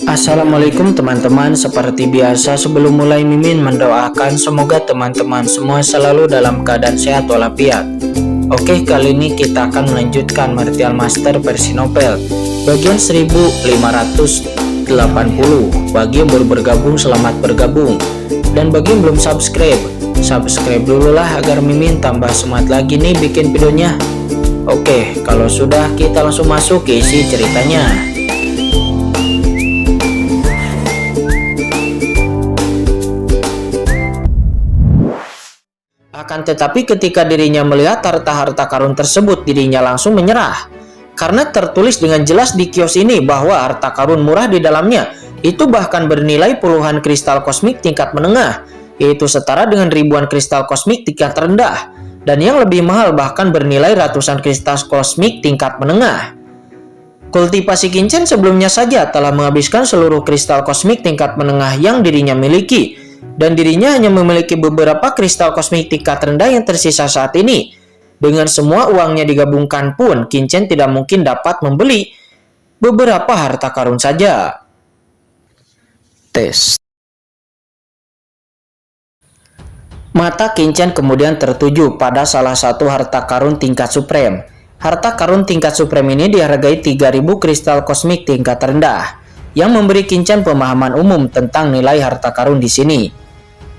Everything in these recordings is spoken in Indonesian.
Assalamualaikum teman-teman, seperti biasa sebelum mulai Mimin mendoakan semoga teman-teman semua selalu dalam keadaan sehat walafiat. Oke, kali ini kita akan melanjutkan Martial Master versi novel bagian 1580. Bagi yang baru bergabung, selamat bergabung. Dan bagi yang belum subscribe dulu lah agar Mimin tambah semangat lagi nih bikin videonya. Oke, kalau sudah kita langsung masuk ke isi ceritanya. Akan tetapi ketika dirinya melihat harta-harta karun tersebut, dirinya langsung menyerah. Karena tertulis dengan jelas di kios ini bahwa harta karun murah di dalamnya itu bahkan bernilai puluhan kristal kosmik tingkat menengah, yaitu setara dengan ribuan kristal kosmik tingkat rendah. Dan yang lebih mahal bahkan bernilai ratusan kristal kosmik tingkat menengah. Kultivasi Qinchen sebelumnya saja telah menghabiskan seluruh kristal kosmik tingkat menengah yang dirinya miliki. Dan dirinya hanya memiliki beberapa kristal kosmik tingkat rendah yang tersisa saat ini. Dengan semua uangnya digabungkan pun, Qinchen tidak mungkin dapat membeli beberapa harta karun saja. Tes. Mata Qinchen kemudian tertuju pada salah satu harta karun tingkat supreme. Harta karun tingkat supreme ini dihargai 3000 kristal kosmik tingkat rendah, yang memberi Qinchen pemahaman umum tentang nilai harta karun di sini.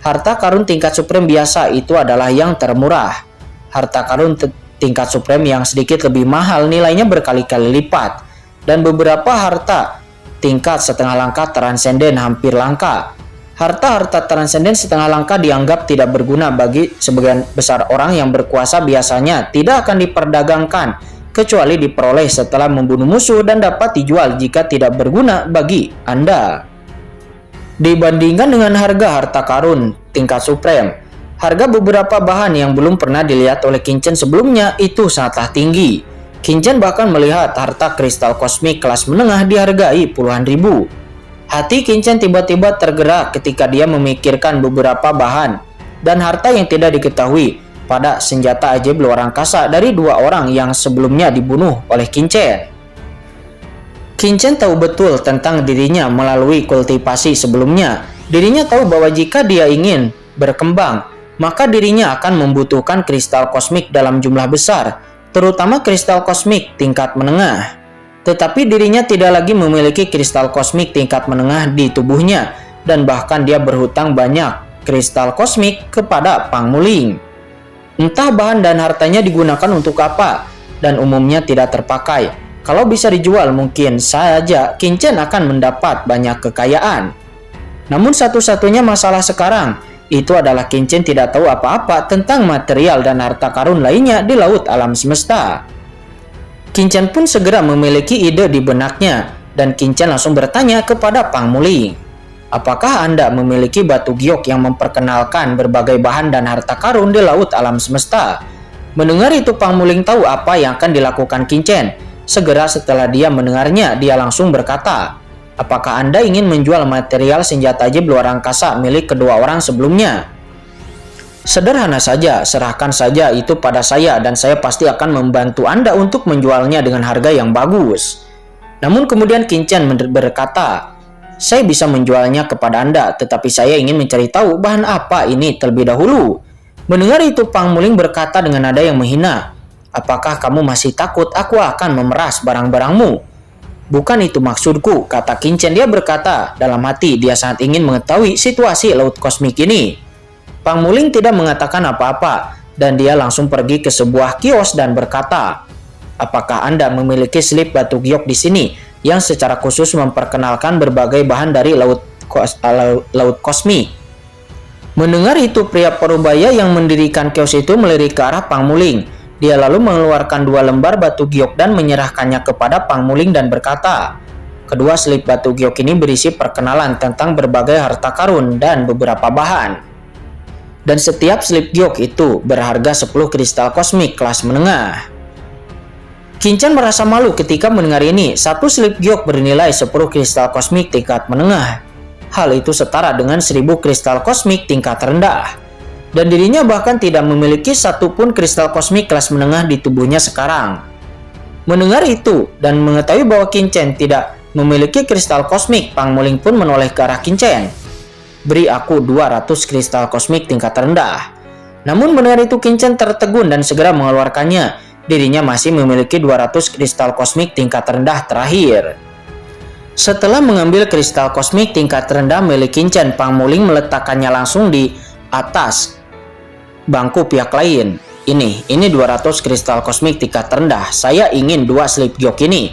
Harta karun tingkat supreme biasa itu adalah yang termurah. Harta karun tingkat supreme yang sedikit lebih mahal nilainya berkali-kali lipat. Dan beberapa harta tingkat setengah langka transenden hampir langka. Harta-harta transenden setengah langka dianggap tidak berguna bagi sebagian besar orang yang berkuasa, biasanya tidak akan diperdagangkan kecuali diperoleh setelah membunuh musuh dan dapat dijual jika tidak berguna bagi Anda. Dibandingkan dengan harga harta karun tingkat supreme, harga beberapa bahan yang belum pernah dilihat oleh Qinchen sebelumnya itu sangatlah tinggi. Qinchen bahkan melihat harta kristal kosmik kelas menengah dihargai puluhan ribu. Hati Qinchen tiba-tiba tergerak ketika dia memikirkan beberapa bahan dan harta yang tidak diketahui pada senjata ajaib luar angkasa dari dua orang yang sebelumnya dibunuh oleh Qinchen. Qinchen tahu betul tentang dirinya melalui kultivasi sebelumnya. Dirinya tahu bahwa jika dia ingin berkembang, maka dirinya akan membutuhkan kristal kosmik dalam jumlah besar, terutama kristal kosmik tingkat menengah. Tetapi dirinya tidak lagi memiliki kristal kosmik tingkat menengah di tubuhnya, dan bahkan dia berhutang banyak kristal kosmik kepada Pang Muling. Entah bahan dan hartanya digunakan untuk apa, dan umumnya tidak terpakai. Kalau bisa dijual, mungkin saja Qinchen akan mendapat banyak kekayaan. Namun satu-satunya masalah sekarang itu adalah Qinchen tidak tahu apa-apa tentang material dan harta karun lainnya di laut alam semesta. Qinchen pun segera memiliki ide di benaknya, dan Qinchen langsung bertanya kepada Pang Muling, "Apakah Anda memiliki batu giok yang memperkenalkan berbagai bahan dan harta karun di laut alam semesta?" Mendengar itu, Pang Muling tahu apa yang akan dilakukan Qinchen. Segera setelah dia mendengarnya, dia langsung berkata, "Apakah Anda ingin menjual material senjata ajaib luar angkasa milik kedua orang sebelumnya?" "Sederhana saja, serahkan saja itu pada saya dan saya pasti akan membantu Anda untuk menjualnya dengan harga yang bagus." Namun kemudian Qinchen berkata, "Saya bisa menjualnya kepada Anda, tetapi saya ingin mencari tahu bahan apa ini terlebih dahulu." Mendengar itu, Pang Muling berkata dengan nada yang menghina, "Apakah kamu masih takut aku akan memeras barang-barangmu?" "Bukan itu maksudku," kata Qinchen. Dia berkata dalam hati dia sangat ingin mengetahui situasi laut kosmik ini. Pang Muling tidak mengatakan apa-apa dan dia langsung pergi ke sebuah kios dan berkata, "Apakah Anda memiliki slip batu giok di sini yang secara khusus memperkenalkan berbagai bahan dari laut kosmik?" Mendengar itu, pria parubaya yang mendirikan kios itu melirik ke arah Pang Muling. Dia lalu mengeluarkan 2 lembar batu giok dan menyerahkannya kepada Pang Muling dan berkata, "Kedua slip batu giok ini berisi perkenalan tentang berbagai harta karun dan beberapa bahan. Dan setiap slip giok itu berharga 10 kristal kosmik kelas menengah." Qinchen merasa malu ketika mendengar ini. Satu slip giok bernilai 10 kristal kosmik tingkat menengah. Hal itu setara dengan 1000 kristal kosmik tingkat rendah. Dan dirinya bahkan tidak memiliki satupun kristal kosmik kelas menengah di tubuhnya sekarang. Mendengar itu dan mengetahui bahwa Qinchen tidak memiliki kristal kosmik. Pang Muling pun menoleh ke arah Qin Chen. Beri aku 200 kristal kosmik tingkat rendah. Namun mendengar itu Qin Chen tertegun dan segera mengeluarkannya. Dirinya masih memiliki 200 kristal kosmik tingkat rendah terakhir. Setelah mengambil kristal kosmik tingkat rendah milik Qin Chen, Pang Muling meletakkannya langsung di atas bangku pihak lain. Ini 200 kristal kosmik tingkat rendah. Saya ingin 2 slip giok ini.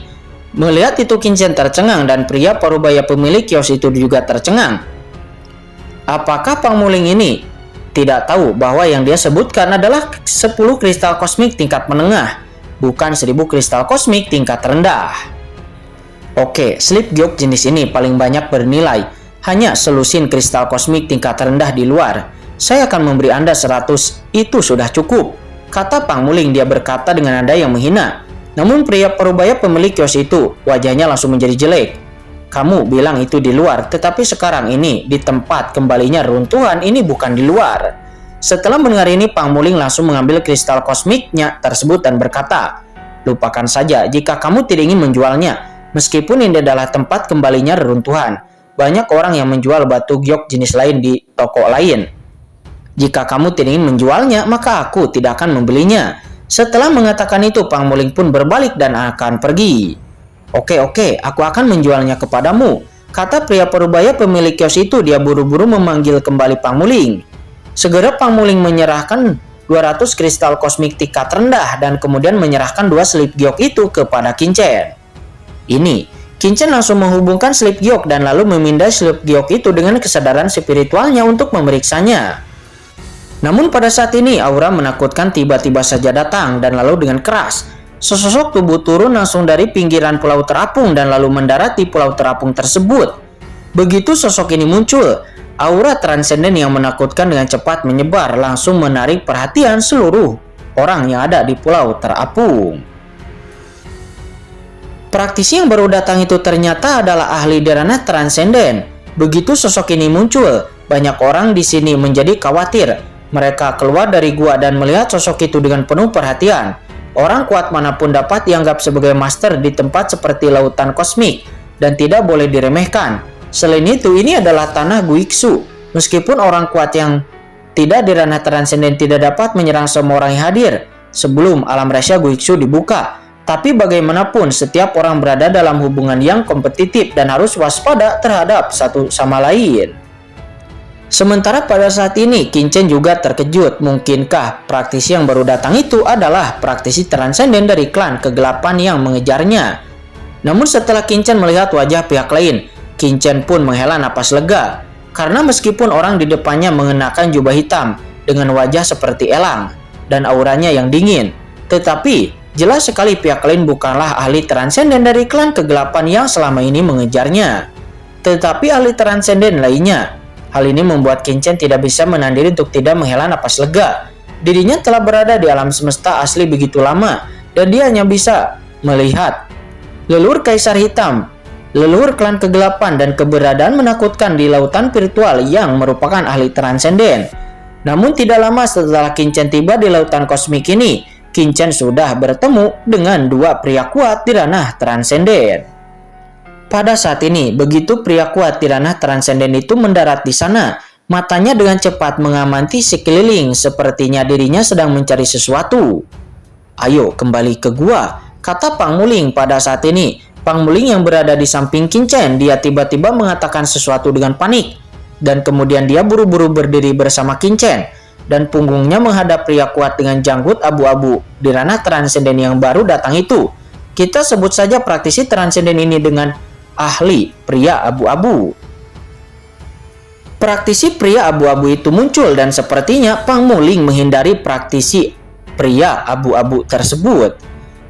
Melihat itu Qin Chen tercengang dan pria parubaya pemilik kios itu juga tercengang. Apakah Pang Muling ini tidak tahu bahwa yang dia sebutkan adalah 10 kristal kosmik tingkat menengah, bukan 1000 kristal kosmik tingkat rendah? Oke, slip giok jenis ini paling banyak bernilai. Hanya selusin kristal kosmik tingkat rendah di luar. Saya akan memberi Anda 100, itu sudah cukup, kata Pang Muling. Dia berkata dengan nada yang menghina. Namun pria parubaya pemilik kios itu, wajahnya langsung menjadi jelek. Kamu bilang itu di luar, tetapi sekarang ini di tempat kembalinya runtuhan, ini bukan di luar. Setelah mendengar ini, Pang Muling langsung mengambil kristal kosmiknya tersebut dan berkata, lupakan saja jika kamu tidak ingin menjualnya. Meskipun ini adalah tempat kembalinya reruntuhan, banyak orang yang menjual batu giok jenis lain di toko lain. Jika kamu tidak ingin menjualnya, maka aku tidak akan membelinya. Setelah mengatakan itu, Pang Muling pun berbalik dan akan pergi. Oke, aku akan menjualnya kepadamu, kata pria parubaya pemilik kios itu. Dia buru-buru memanggil kembali Pang Muling. Segera Pang Muling menyerahkan 200 kristal kosmik tingkat rendah dan kemudian menyerahkan 2 slip giok itu kepada Qin Chen. Qin Chen langsung menghubungkan slip giok dan lalu memindai slip giok itu dengan kesadaran spiritualnya untuk memeriksanya. Namun pada saat ini aura menakutkan tiba-tiba saja datang dan lalu dengan keras sesosok tubuh turun langsung dari pinggiran pulau terapung dan lalu mendarat di pulau terapung tersebut. Begitu sosok ini muncul, aura transenden yang menakutkan dengan cepat menyebar, langsung menarik perhatian seluruh orang yang ada di pulau terapung. Praktisi yang baru datang itu ternyata adalah ahli di ranah transenden. Begitu sosok ini muncul, banyak orang di sini menjadi khawatir. Mereka keluar dari gua dan melihat sosok itu dengan penuh perhatian. Orang kuat manapun dapat dianggap sebagai master di tempat seperti lautan kosmik dan tidak boleh diremehkan. Selain itu, ini adalah tanah Guiksu. Meskipun orang kuat yang tidak di ranah transenden tidak dapat menyerang semua orang yang hadir sebelum alam rahasia Guiksu dibuka. Tapi bagaimanapun, setiap orang berada dalam hubungan yang kompetitif dan harus waspada terhadap satu sama lain. Sementara pada saat ini, Qin Chen juga terkejut. Mungkinkah praktisi yang baru datang itu adalah praktisi transenden dari klan kegelapan yang mengejarnya? Namun setelah Qin Chen melihat wajah pihak lain, Qin Chen pun menghela napas lega. Karena meskipun orang di depannya mengenakan jubah hitam dengan wajah seperti elang dan auranya yang dingin, tetapi jelas sekali pihak lain bukanlah ahli transenden dari klan kegelapan yang selama ini mengejarnya, tetapi ahli transenden lainnya. Hal ini membuat Qin Chen tidak bisa menandiri untuk tidak menghela napas lega. Dirinya telah berada di alam semesta asli begitu lama, dan dia hanya bisa melihat leluhur Kaisar Hitam, leluhur klan kegelapan, dan keberadaan menakutkan di lautan virtual yang merupakan ahli transenden. Namun tidak lama setelah Qin Chen tiba di lautan kosmik ini, Qin Chen sudah bertemu dengan 2 pria kuat di ranah transenden. Pada saat ini, begitu pria kuat di ranah transenden itu mendarat di sana, matanya dengan cepat mengamati sekeliling, sepertinya dirinya sedang mencari sesuatu. Ayo kembali ke gua, kata Pang Muling. Pada saat ini, Pang Muling yang berada di samping Qin Chen, dia tiba-tiba mengatakan sesuatu dengan panik. Dan kemudian dia buru-buru berdiri bersama Qin Chen, dan punggungnya menghadap pria kuat dengan janggut abu-abu di ranah transenden yang baru datang itu. Kita sebut saja praktisi transenden ini dengan ahli pria abu-abu. Praktisi pria abu-abu itu muncul dan sepertinya Pang Muling menghindari praktisi pria abu-abu tersebut.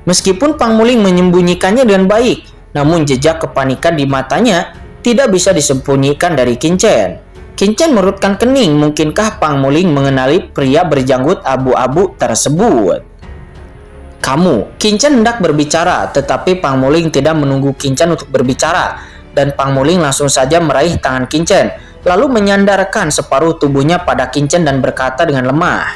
Meskipun Pang Muling menyembunyikannya dengan baik, namun jejak kepanikan di matanya tidak bisa disembunyikan dari Qin Chen. Qin Chen merutkan kening. Mungkinkah Pang Muling mengenali pria berjanggut abu-abu tersebut? Qin Chen hendak berbicara, tetapi Pang Muling tidak menunggu Qin Chen untuk berbicara, dan Pang Muling langsung saja meraih tangan Qin Chen, lalu menyandarkan separuh tubuhnya pada Qin Chen dan berkata dengan lemah,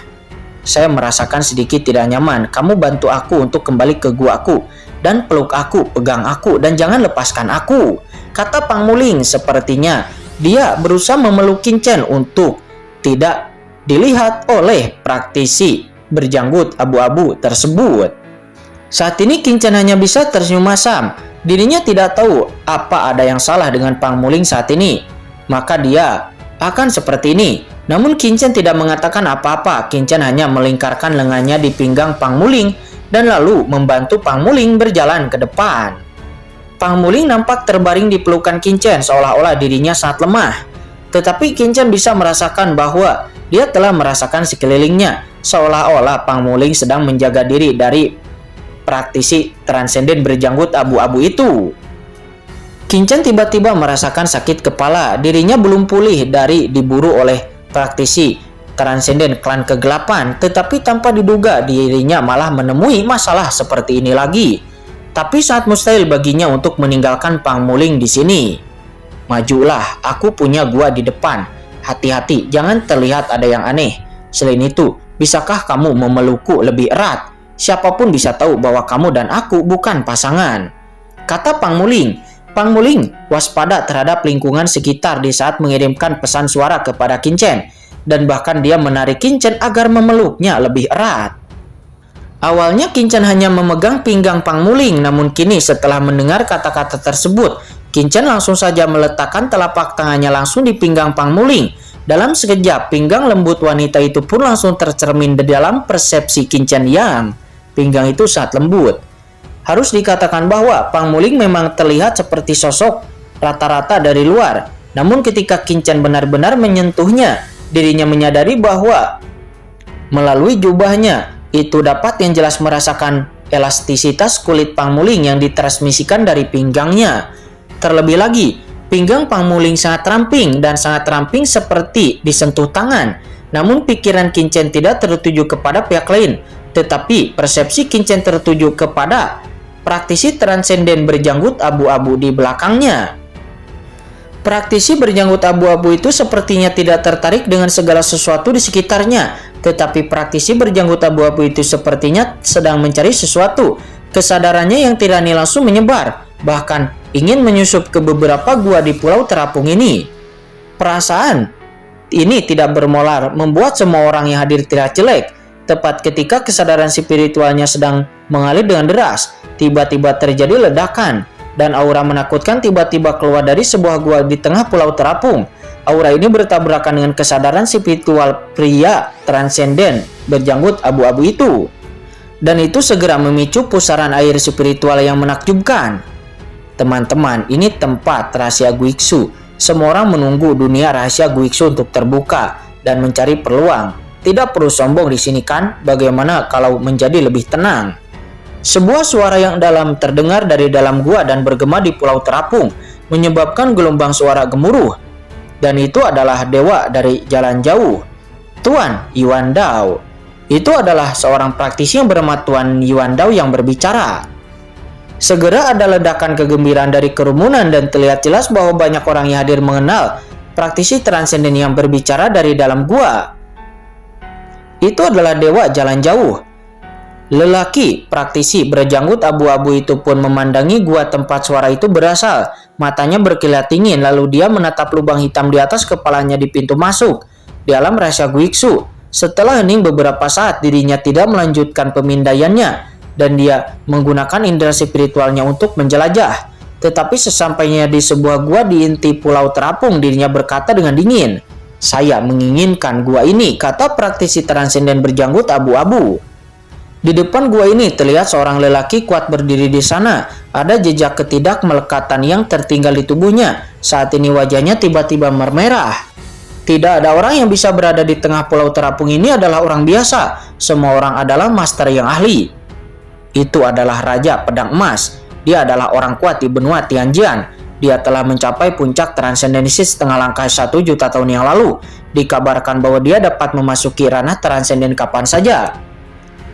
"Saya merasakan sedikit tidak nyaman. Kamu bantu aku untuk kembali ke guaku. dan peluk aku, pegang aku, dan jangan lepaskan aku," kata Pang Muling. Sepertinya dia berusaha memeluk Kincen untuk tidak dilihat oleh praktisi berjanggut abu-abu tersebut. Saat ini Kincen hanya bisa tersenyum masam. Dirinya tidak tahu apa ada yang salah dengan Pang Muling saat ini. Maka dia akan seperti ini. Namun Kincen tidak mengatakan apa-apa. Kincen hanya melingkarkan lengannya di pinggang Pang Muling dan lalu membantu Pang Muling berjalan ke depan. Pang Muling nampak terbaring di pelukan Kincen seolah-olah dirinya sangat lemah. Tetapi Kincen bisa merasakan bahwa dia telah merasakan sekelilingnya, seolah-olah Pang Muling sedang menjaga diri dari praktisi transenden berjanggut abu-abu itu. Kincen tiba-tiba merasakan sakit kepala. Dirinya belum pulih dari diburu oleh praktisi transenden klan kegelapan, tetapi tanpa diduga dirinya malah menemui masalah seperti ini lagi. Tapi sangat mustahil baginya untuk meninggalkan Pang Muling di sini. "Majulah, aku punya gua di depan. Hati-hati, jangan terlihat ada yang aneh. Selain itu, bisakah kamu memelukku lebih erat? Siapapun bisa tahu bahwa kamu dan aku bukan pasangan," kata Pang Muling. Pang Muling waspada terhadap lingkungan sekitar di saat mengirimkan pesan suara kepada Kincen, dan bahkan dia menarik Kincen agar memeluknya lebih erat. Awalnya Kincen hanya memegang pinggang Pang Muling, namun kini setelah mendengar kata-kata tersebut, Kincen langsung saja meletakkan telapak tangannya langsung di pinggang Pang Muling. Dalam sekejap, pinggang lembut wanita itu pun langsung tercermin di dalam persepsi Kincen yang pinggang itu sangat lembut. Harus dikatakan bahwa Pang Muling memang terlihat seperti sosok rata-rata dari luar. Namun ketika Kincen benar-benar menyentuhnya, dirinya menyadari bahwa melalui jubahnya itu dapat yang jelas merasakan elastisitas kulit Pang Muling yang ditransmisikan dari pinggangnya. Terlebih lagi, pinggang Pang Muling sangat ramping dan sangat ramping seperti disentuh tangan. Namun pikiran Kincen tidak tertuju kepada pihak lain, tetapi persepsi Kincen tertuju kepada praktisi transenden berjanggut abu-abu di belakangnya. Praktisi berjanggut abu-abu itu sepertinya tidak tertarik dengan segala sesuatu di sekitarnya, tetapi praktisi berjanggut abu-abu itu sepertinya sedang mencari sesuatu. Kesadarannya yang tidak langsung menyebar, bahkan ingin menyusup ke beberapa gua di Pulau Terapung ini. Perasaan ini tidak bermolar membuat semua orang yang hadir tidak jelek. Tepat ketika kesadaran spiritualnya sedang mengalir dengan deras, tiba-tiba terjadi ledakan, dan aura menakutkan tiba-tiba keluar dari sebuah gua di tengah Pulau Terapung. Aura ini bertabrakan dengan kesadaran spiritual pria transenden berjanggut abu-abu itu. Dan itu segera memicu pusaran air spiritual yang menakjubkan. Teman-teman, ini tempat rahasia Guiksu. Semua orang menunggu dunia rahasia Guiksu untuk terbuka dan mencari peluang. Tidak perlu sombong di sini kan? Bagaimana kalau menjadi lebih tenang? Sebuah suara yang dalam terdengar dari dalam gua dan bergema di Pulau Terapung, menyebabkan gelombang suara gemuruh. Dan itu adalah dewa dari jalan jauh, Tuan Yuan Dao. Itu adalah seorang praktisi yang bernama Tuan Yuan Dao yang berbicara. Segera ada ledakan kegembiraan dari kerumunan dan terlihat jelas bahwa banyak orang yang hadir mengenal praktisi transenden yang berbicara dari dalam gua. Itu adalah dewa jalan jauh. Lelaki praktisi berjanggut abu-abu itu pun memandangi gua tempat suara itu berasal. Matanya berkilat dingin, lalu dia menatap lubang hitam di atas kepalanya di pintu masuk di alam rahasia Guiksu. Setelah hening beberapa saat, dirinya tidak melanjutkan pemindaiannya dan dia menggunakan indera spiritualnya untuk menjelajah. Tetapi sesampainya di sebuah gua di inti Pulau Terapung, dirinya berkata dengan dingin, "Saya menginginkan gua ini," kata praktisi transenden berjanggut abu-abu. Di depan gua ini terlihat seorang lelaki kuat berdiri di sana. Ada jejak ketidakmelekatan yang tertinggal di tubuhnya. Saat ini wajahnya tiba-tiba mermerah. Tidak ada orang yang bisa berada di tengah Pulau Terapung ini adalah orang biasa. Semua orang adalah master yang ahli. Itu adalah Raja Pedang Emas. Dia adalah orang kuat di benua Tianjian. Dia telah mencapai puncak transendensis setengah langkah 1 juta tahun yang lalu. Dikabarkan bahwa dia dapat memasuki ranah transenden kapan saja.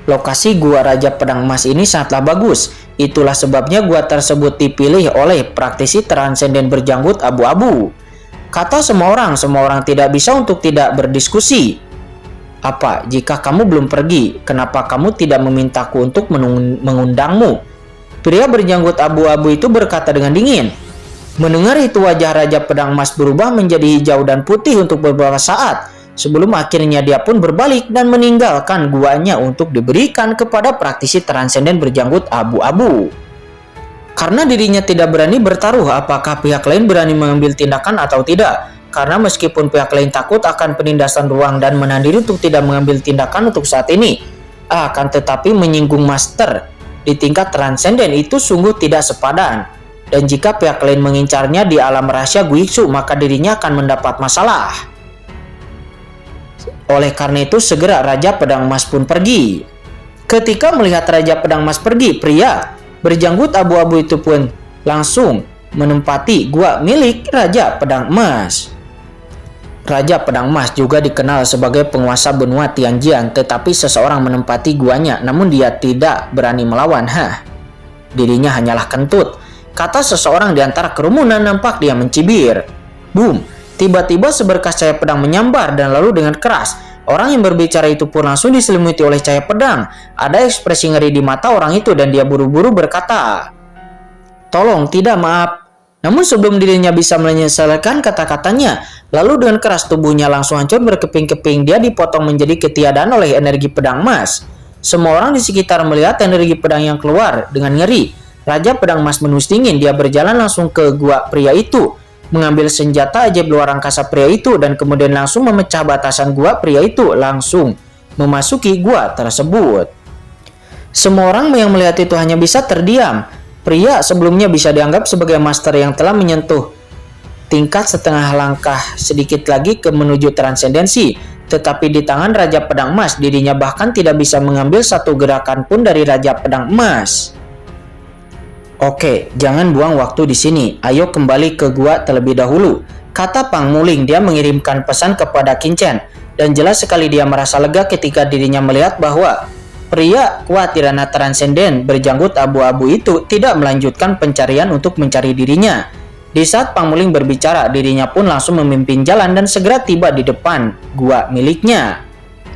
Lokasi gua Raja Pedang Emas ini sangatlah bagus. Itulah sebabnya gua tersebut dipilih oleh praktisi transenden berjanggut abu-abu. Kata semua orang tidak bisa untuk tidak berdiskusi. Apa, jika kamu belum pergi, kenapa kamu tidak memintaku untuk mengundangmu? Pria berjanggut abu-abu itu berkata dengan dingin. Mendengar itu wajah Raja Pedang Emas berubah menjadi hijau dan putih untuk beberapa saat, sebelum akhirnya dia pun berbalik dan meninggalkan guanya untuk diberikan kepada praktisi transenden berjanggut abu-abu. Karena dirinya tidak berani bertaruh apakah pihak lain berani mengambil tindakan atau tidak. Karena meskipun pihak lain takut akan penindasan ruang dan menahan diri untuk tidak mengambil tindakan untuk saat ini, akan tetapi menyinggung master di tingkat transenden itu sungguh tidak sepadan. Dan jika pihak lain mengincarnya di alam rahasia Guiksu, maka dirinya akan mendapat masalah. Oleh karena itu segera Raja Pedang Emas pun pergi. Ketika melihat Raja Pedang Emas pergi, pria berjanggut abu-abu itu pun langsung menempati gua milik Raja Pedang Emas. Raja Pedang Emas juga dikenal sebagai penguasa benua Tianjian, tetapi seseorang menempati guanya namun dia tidak berani melawan. Dirinya hanyalah kentut, kata seseorang di antara kerumunan. Nampak dia mencibir. Boom! Tiba-tiba seberkas cahaya pedang menyambar dan lalu dengan keras, orang yang berbicara itu pun langsung diselimuti oleh cahaya pedang. Ada ekspresi ngeri di mata orang itu dan dia buru-buru berkata, "Tolong, tidak, maaf." Namun sebelum dirinya bisa menyelesaikan kata-katanya, lalu dengan keras tubuhnya langsung hancur berkeping-keping. Dia dipotong menjadi ketiadaan oleh energi pedang emas. Semua orang di sekitar melihat energi pedang yang keluar dengan ngeri. Raja Pedang Emas menus dingin. Dia berjalan langsung ke gua pria itu, mengambil senjata ajaib luar angkasa pria itu, dan kemudian langsung memecah batasan gua pria itu, langsung memasuki gua tersebut. Semua orang yang melihat itu hanya bisa terdiam. Pria sebelumnya bisa dianggap sebagai master yang telah menyentuh tingkat setengah langkah sedikit lagi ke menuju transendensi. Tetapi di tangan Raja Pedang Emas, dirinya bahkan tidak bisa mengambil satu gerakan pun dari Raja Pedang Emas. "Oke, jangan buang waktu di sini. Ayo kembali ke gua terlebih dahulu," kata Pang Muling. Dia mengirimkan pesan kepada Qin Chen, dan jelas sekali dia merasa lega ketika dirinya melihat bahwa pria kuat Tirana Transenden berjanggut abu-abu itu tidak melanjutkan pencarian untuk mencari dirinya. Di saat Pang Muling berbicara, dirinya pun langsung memimpin jalan dan segera tiba di depan gua miliknya.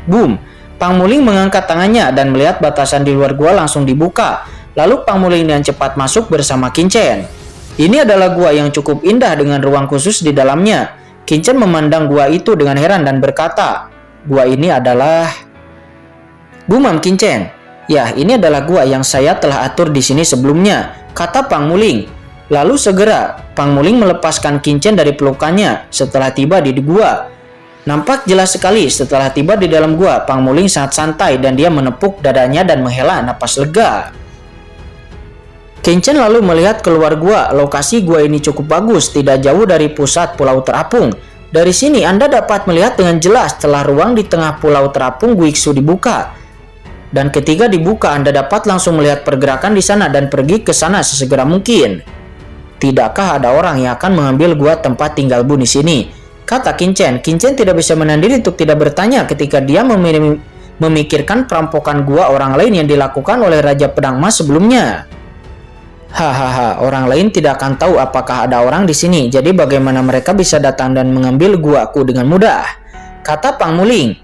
Boom! Pang Muling mengangkat tangannya dan melihat batasan di luar gua langsung dibuka. Lalu Pang Muling dengan cepat masuk bersama Qin Chen. Ini adalah gua yang cukup indah dengan ruang khusus di dalamnya. Qin Chen memandang gua itu dengan heran dan berkata, "Gua ini adalah..." "Gumam Qin Chen, ya ini adalah gua yang saya telah atur di sini sebelumnya," kata Pang Muling. Lalu segera Pang Muling melepaskan Qin Chen dari pelukannya setelah tiba di gua. Nampak jelas sekali setelah tiba di dalam gua, Pang Muling sangat santai dan dia menepuk dadanya dan menghela napas lega. Qin Chen lalu melihat keluar gua. Lokasi gua ini cukup bagus, tidak jauh dari pusat pulau terapung. Dari sini Anda dapat melihat dengan jelas telah ruang di tengah pulau terapung Guiksu dibuka. Dan ketika dibuka, Anda dapat langsung melihat pergerakan di sana dan pergi ke sana sesegera mungkin. "Tidakkah ada orang yang akan mengambil gua tempat tinggal Bu di sini?" kata Qin Chen. Qin Chen tidak bisa menahan diri untuk tidak bertanya ketika dia memikirkan perampokan gua orang lain yang dilakukan oleh Raja Pedang Emas sebelumnya. "Hahaha, orang lain tidak akan tahu apakah ada orang di sini, jadi bagaimana mereka bisa datang dan mengambil guaku dengan mudah?" kata Pang Muling.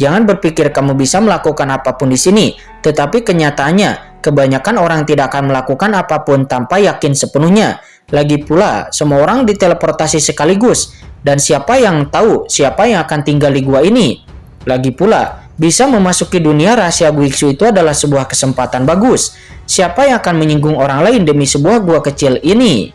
"Jangan berpikir kamu bisa melakukan apapun di sini, tetapi kenyataannya kebanyakan orang tidak akan melakukan apapun tanpa yakin sepenuhnya. Lagi pula, semua orang diteleportasi sekaligus, dan siapa yang tahu siapa yang akan tinggal di gua ini? Lagi pula, bisa memasuki dunia rahasia Guiksu itu adalah sebuah kesempatan bagus. Siapa yang akan menyinggung orang lain demi sebuah gua kecil ini?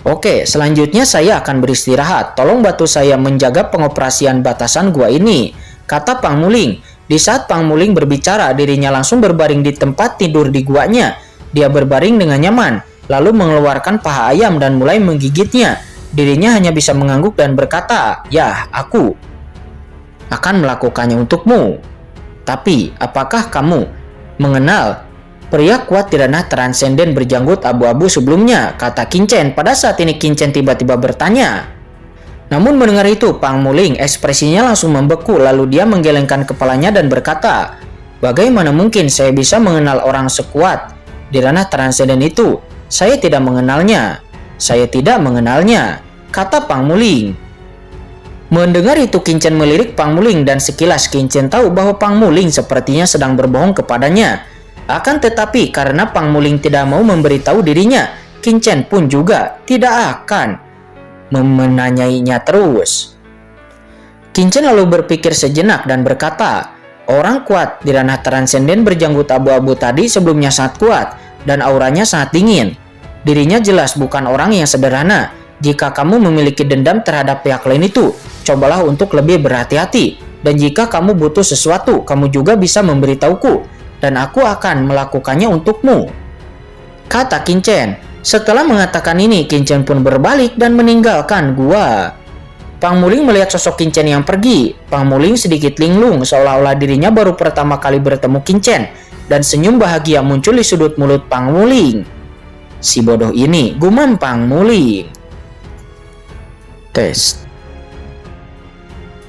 Oke, selanjutnya saya akan beristirahat. Tolong bantu saya menjaga pengoperasian batasan gua ini," kata Pang Muling. Di saat Pang Muling berbicara, dirinya langsung berbaring di tempat tidur di guanya. Dia berbaring dengan nyaman, lalu mengeluarkan paha ayam dan mulai menggigitnya. Dirinya hanya bisa mengangguk dan berkata, "Ya, aku akan melakukannya untukmu." "Tapi, apakah kamu mengenal pria kuat Tirana Transenden berjanggut abu-abu sebelumnya?" kata Qin Chen. Pada saat ini Qin Chen tiba-tiba bertanya. Namun mendengar itu, Pang Muling ekspresinya langsung membeku, lalu dia menggelengkan kepalanya dan berkata, "Bagaimana mungkin saya bisa mengenal orang sekuat di ranah transenden itu? Saya tidak mengenalnya. Saya tidak mengenalnya," kata Pang Muling. Mendengar itu, Qin Chen melirik Pang Muling dan sekilas Qin Chen tahu bahwa Pang Muling sepertinya sedang berbohong kepadanya. Akan tetapi karena Pang Muling tidak mau memberitahu dirinya, Qin pun juga tidak akan menanyainya terus. Qin lalu berpikir sejenak dan berkata, orang kuat di ranah transenden berjanggut abu-abu tadi sebelumnya sangat kuat dan auranya sangat dingin. Dirinya jelas bukan orang yang sederhana. Jika kamu memiliki dendam terhadap pihak lain itu, cobalah untuk lebih berhati-hati. Dan jika kamu butuh sesuatu, kamu juga bisa memberitahuku, dan aku akan melakukannya untukmu, kata Qin. Setelah mengatakan ini, Qin pun berbalik dan meninggalkan gua. Pang Muling melihat sosok Qin yang pergi. Pang Muling sedikit linglung seolah-olah dirinya baru pertama kali bertemu Qin, dan senyum bahagia muncul di sudut mulut Pang Muling. Si bodoh ini, gumam Pang Muling. Tes.